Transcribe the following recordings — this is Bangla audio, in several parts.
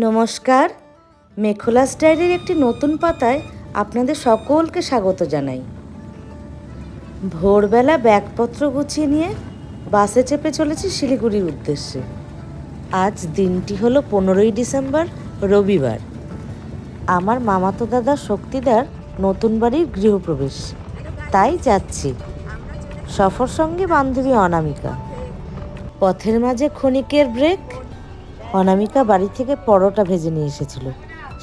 নমস্কার, মেখলাস ডায়েরির একটি নতুন পাতায় আপনাদের সকলকে স্বাগত জানাই। ভোরবেলা ব্যাগপত্র গুছিয়ে নিয়ে বাসে চেপে চলেছি শিলিগুড়ির উদ্দেশ্যে। আজ দিনটি হলো 15ই ডিসেম্বর, রবিবার। আমার মামাতো দাদা শক্তিদার নতুন বাড়ির গৃহপ্রবেশ, তাই যাচ্ছি। সফর সঙ্গে বান্ধবী অনামিকা। পথের মাঝে ক্ষণিকের ব্রেক। অনামিকা বাড়ি থেকে পরোটা ভেজে নিয়ে এসেছিল,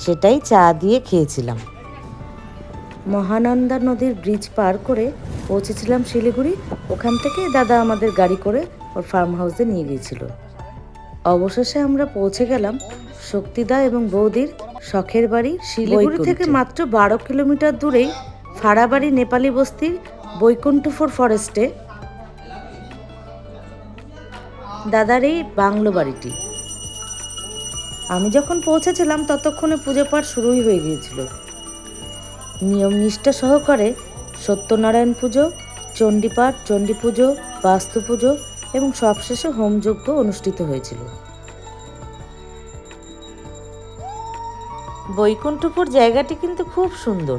সেটাই চা দিয়ে খেয়েছিলাম। মহানন্দা নদীর ব্রিজ পার করে পৌঁছেছিলাম শিলিগুড়ি। ওখান থেকে দাদা আমাদের গাড়ি করে ওর ফার্ম হাউসে নিয়ে গিয়েছিল। অবশেষে আমরা পৌঁছে গেলাম শক্তিদা এবং বৌদির শখের বাড়ি শিলিগুড়ি থেকে মাত্র 12 কিলোমিটার দূরেই ফাড়াবাড়ি নেপালি বস্তির বৈকুণ্ঠপুর ফরেস্টে দাদার এই বাংলো বাড়িটি। আমি যখন পৌঁছেছিলাম ততক্ষণে পুজো পাঠ শুরুই হয়ে গিয়েছিল। নিয়ম নিষ্ঠা সহকারে সত্যনারায়ণ পুজো, চণ্ডীপাঠ, চণ্ডী পুজো, বাস্তু পুজো এবং সবশেষে হোমযজ্ঞ অনুষ্ঠিত হয়েছিল। বৈকুণ্ঠপুর জায়গাটি কিন্তু খুব সুন্দর।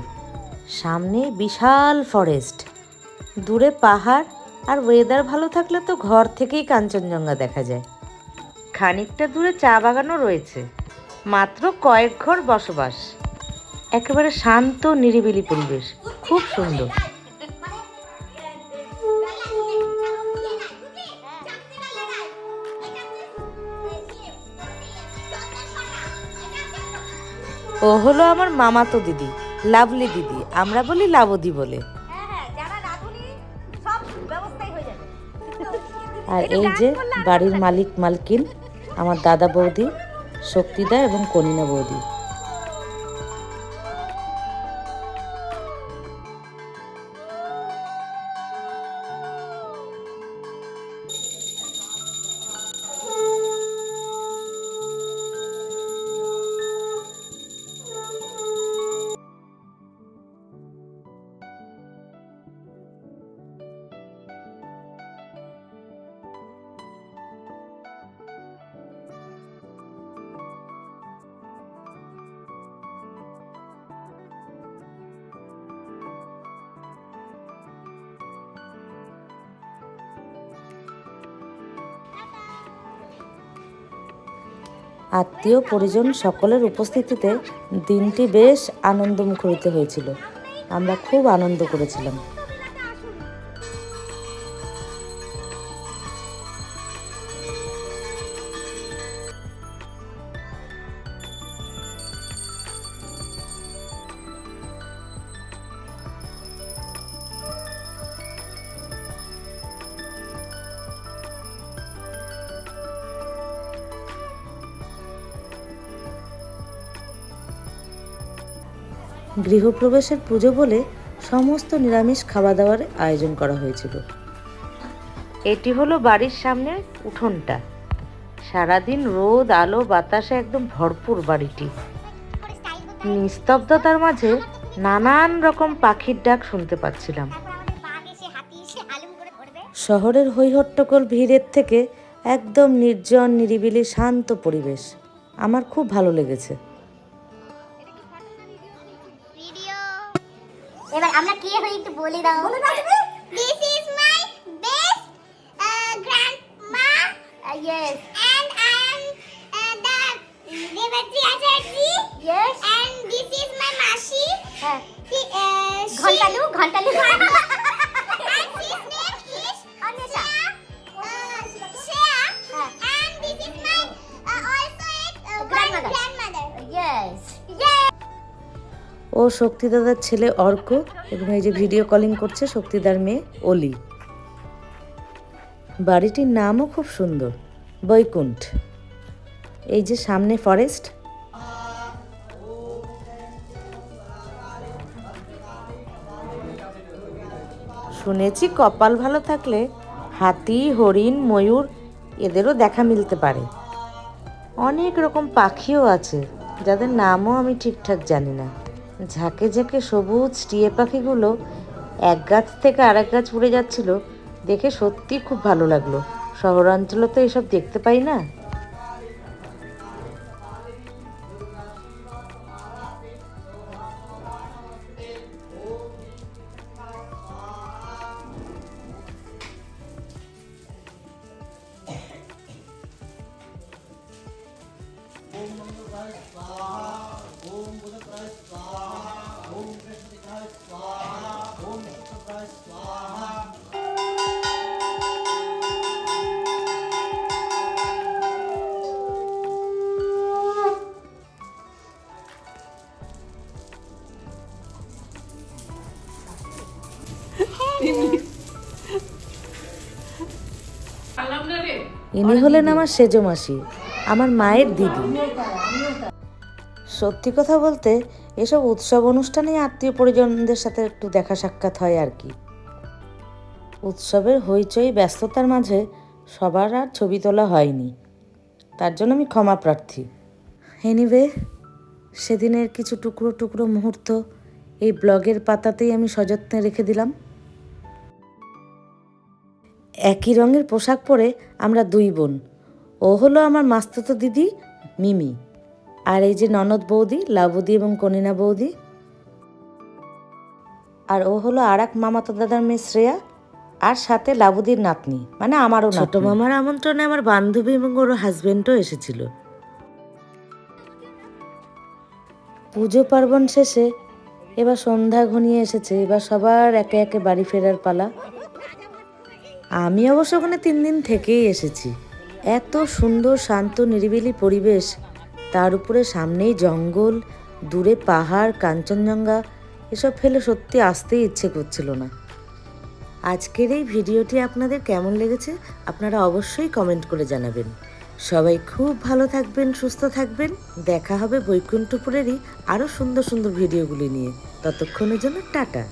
সামনে বিশাল ফরেস্ট, দূরে পাহাড়, আর ওয়েদার ভালো থাকলে তো ঘর থেকেই কাঞ্চনজঙ্ঘা দেখা যায়। খানিকটা দূরে চা বাগানও রয়েছে। মাত্র কয়েক ঘর বসবাস। একেবারে শান্ত নিরিবিলি পরিবেশ, খুব সুন্দর। ও হলো আমার মামাতো দিদি, লাভলি দিদি। আমরা বলি লাবদি বলে। আর এই যে বাড়ির মালিক মালকিন, আমার দাদা বৌদি, শক্তিদা এবং কনিনা বৌদি। আত্মীয় পরিজন সকলের উপস্থিতিতে দিনটি বেশ আনন্দমুখরিত হয়েছিল। আমরা খুব আনন্দ করেছিলাম। গৃহপ্রবেশের পুজো বলে সমস্ত নিরামিষ খাওয়া দাওয়ার আয়োজন করা হয়েছিল। এটি হলো বাড়ির সামনে উঠোনটা। সারাদিন রোদ, আলো, বাতাসে একদম ভরপুর বাড়িটি। নিস্তব্ধতার মাঝে নানান রকম পাখির ডাক শুনতে পাচ্ছিলাম। শহরের হৈহট্টগোল ভিড়ের থেকে একদম নির্জন, নিরিবিলি, শান্ত পরিবেশ। আমার খুব ভালো লেগেছে। এবার আমরা কি হই একটু বলে দাও। This is my best grandma. Yes. And I am the Devatri Acharji. Yes. And this is my Mashi. Ghantalu. And his name is Anisha. Shreya. And this is my also grandmother. Yes. Yes. ও শক্তিদাদার ছেলে অর্ক, এবং এই যে ভিডিও কলিং করছে শক্তিদার মেয়ে অলি। বাড়িটির নামও খুব সুন্দর, বৈকুণ্ঠ। এই যে সামনে ফরেস্ট। শুনেছি কপাল ভালো থাকলে হাতি, হরিণ, ময়ূর এদেরও দেখা মিলতে পারে। অনেক রকম পাখিও আছে, যাদের নামও আমি ঠিকঠাক জানি না। ঝাঁকে ঝাঁকে সবুজ টিয়ে পাখিগুলো এক গাছ থেকে আরেক গাছ উড়ে যাচ্ছিল, দেখে সত্যি খুব ভালো লাগলো। শহরাঞ্চলে তো এসব দেখতে পাই না। ইনি হলেন আমার সেজো মাসি, আমার মায়ের দিদি। সত্যি কথা বলতে এসব উৎসব অনুষ্ঠানে আত্মীয় পরিজনদের সাথে একটু দেখা সাক্ষাৎ হয় আর কি। উৎসবের হইচই ব্যস্ততার মাঝে সবার আর ছবি তোলা হয়নি, তার জন্য আমি ক্ষমা প্রার্থী। এনিওয়ে, সেদিনের কিছু টুকরো টুকরো মুহূর্ত এই ব্লগের পাতাতেই আমি সযত্নে রেখে দিলাম। একই রঙের পোশাক পরে আমরা দুই বোন। ও হলো আমার মাস্তুতো দিদি মিমি, আর এই যে ননদ বৌদি লাবুদি এবং কনিনা বৌদি, আর ও হলো আর এক মামাতো দাদার মেয়ে শ্রেয়া, আর সাথে লাবুদির নাতনি মানে আমারও ছোট মামার আমন্ত্রণে আমার বান্ধবী এবং ওর হাজবেন্ডও এসেছিল। পুজো পার্বণ শেষে এবার সন্ধ্যা ঘনিয়ে এসেছে, এবার সবার একে একে বাড়ি ফেরার পালা। আমি অবশ্য ওখানে 3 দিন থেকেই এসেছি। এত সুন্দর শান্ত নিরিবিলি পরিবেশ, তার উপরে সামনেই জঙ্গল, দূরে পাহাড়, কাঞ্চনজঙ্ঘা, এসব ফেলে সত্যি আসতেই ইচ্ছে করছিল না। আজকের এই ভিডিওটি আপনাদের কেমন লেগেছে আপনারা অবশ্যই কমেন্ট করে জানাবেন। সবাই খুব ভালো থাকবেন, সুস্থ থাকবেন। দেখা হবে বৈকুণ্ঠপুরেরই আরও সুন্দর সুন্দর ভিডিওগুলি নিয়ে। ততক্ষণের জন্য টাটা।